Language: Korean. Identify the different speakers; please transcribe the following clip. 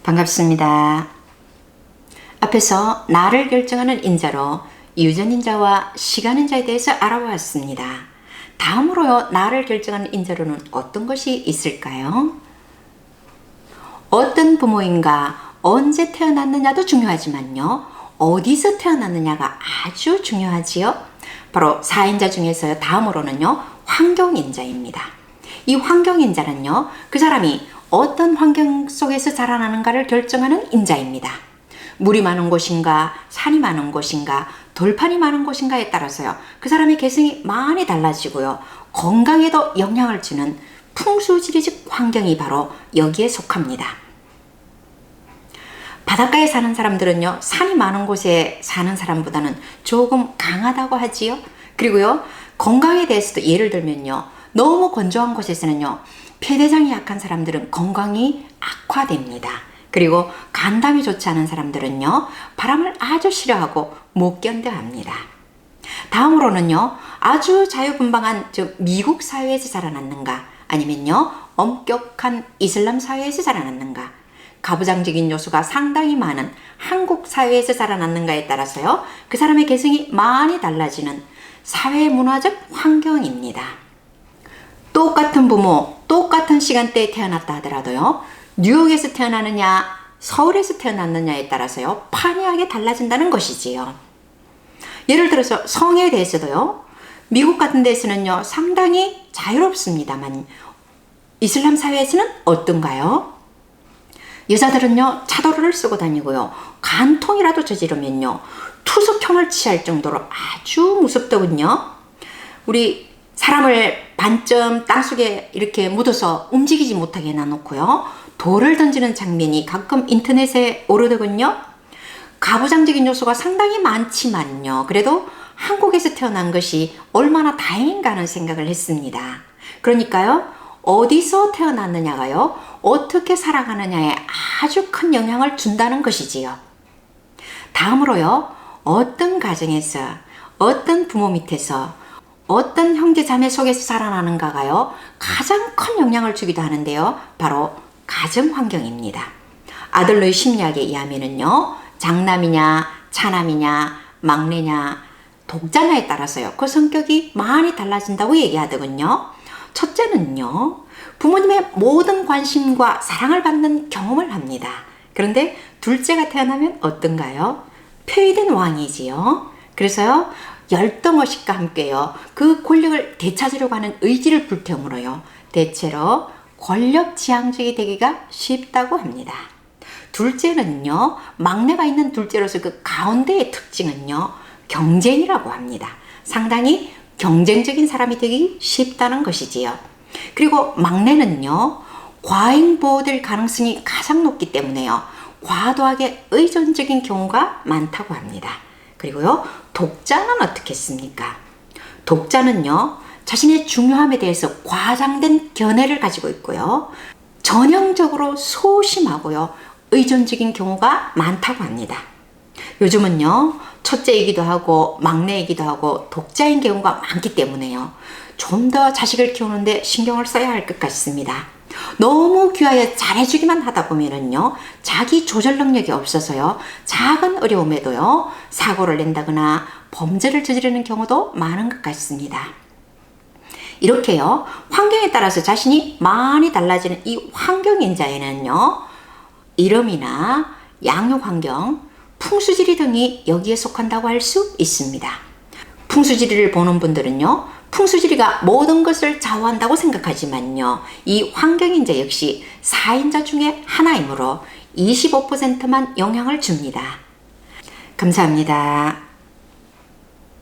Speaker 1: 반갑습니다. 앞에서 나를 결정하는 인자로 유전인자와 시간인자에 대해서 알아보았습니다. 다음으로요, 나를 결정하는 인자로는 어떤 것이 있을까요? 어떤 부모인가, 언제 태어났느냐도 중요하지만요, 어디서 태어났느냐가 아주 중요하지요. 바로 4인자 중에서 다음으로는요, 환경인자입니다. 이 환경인자는요, 그 사람이 어떤 환경 속에서 자라나는가를 결정하는 인자입니다. 물이 많은 곳인가, 산이 많은 곳인가, 돌판이 많은 곳인가에 따라서요, 그 사람의 개성이 많이 달라지고요, 건강에도 영향을 주는 풍수지리적 환경이 바로 여기에 속합니다. 바닷가에 사는 사람들은요, 산이 많은 곳에 사는 사람보다는 조금 강하다고 하지요. 그리고요, 건강에 대해서도 예를 들면요, 너무 건조한 곳에서는요, 폐대장이 약한 사람들은 건강이 악화됩니다. 그리고 간담이 좋지 않은 사람들은요, 바람을 아주 싫어하고 못 견뎌합니다. 다음으로는요, 아주 자유분방한 미국 사회에서 자라났는가, 아니면요, 엄격한 이슬람 사회에서 자라났는가, 가부장적인 요소가 상당히 많은 한국 사회에서 자라났는가에 따라서요, 그 사람의 개성이 많이 달라지는 사회문화적 환경입니다. 똑같은 부모, 똑같은 시간대에 태어났다 하더라도요, 뉴욕에서 태어나느냐, 서울에서 태어났느냐에 따라서요, 판이하게 달라진다는 것이지요. 예를 들어서 성에 대해서도요, 미국 같은 데서는요, 상당히 자유롭습니다만, 이슬람 사회에서는 어떤가요? 여자들은요, 차도를 쓰고 다니고요, 간통이라도 저지르면요, 투석형을 취할 정도로 아주 무섭더군요. 우리 사람을 반쯤 땅속에 이렇게 묻어서 움직이지 못하게 해놔놓고요, 돌을 던지는 장면이 가끔 인터넷에 오르더군요. 가부장적인 요소가 상당히 많지만요, 그래도 한국에서 태어난 것이 얼마나 다행인가 하는 생각을 했습니다. 그러니까요, 어디서 태어났느냐가요, 어떻게 살아가느냐에 아주 큰 영향을 준다는 것이지요. 다음으로요, 어떤 가정에서, 어떤 부모 밑에서, 어떤 형제 자매 속에서 자라나는가가요, 가장 큰 영향을 주기도 하는데요, 바로 가정 환경입니다. 아들러의 심리학에 의하면은요, 장남이냐, 차남이냐, 막내냐, 독자냐에 따라서요, 그 성격이 많이 달라진다고 얘기하더군요. 첫째는요, 부모님의 모든 관심과 사랑을 받는 경험을 합니다. 그런데 둘째가 태어나면 어떤가요? 폐위된 왕이지요. 그래서요, 열등의식과 함께요, 그 권력을 되찾으려고 하는 의지를 불태우므로요, 대체로 권력지향적이 되기가 쉽다고 합니다. 둘째는요, 막내가 있는 둘째로서 그 가운데의 특징은요, 경쟁이라고 합니다. 상당히 경쟁적인 사람이 되기 쉽다는 것이지요. 그리고 막내는요, 과잉보호될 가능성이 가장 높기 때문에요, 과도하게 의존적인 경우가 많다고 합니다. 그리고요, 독자는 어떻겠습니까? 독자는요, 자신의 중요함에 대해서 과장된 견해를 가지고 있고요, 전형적으로 소심하고요, 의존적인 경우가 많다고 합니다. 요즘은요, 첫째이기도 하고 막내이기도 하고 독자인 경우가 많기 때문에요, 좀 더 자식을 키우는데 신경을 써야 할 것 같습니다. 너무 귀하여 잘해주기만 하다 보면은요, 자기 조절 능력이 없어서요, 작은 어려움에도요, 사고를 낸다거나 범죄를 저지르는 경우도 많은 것 같습니다. 이렇게요, 환경에 따라서 자신이 많이 달라지는 이 환경인자에는요, 이름이나 양육 환경, 풍수지리 등이 여기에 속한다고 할 수 있습니다. 풍수지리를 보는 분들은요, 풍수지리가 모든 것을 좌우한다고 생각하지만요, 이 환경인자 역시 4인자 중에 하나이므로 25%만 영향을 줍니다. 감사합니다.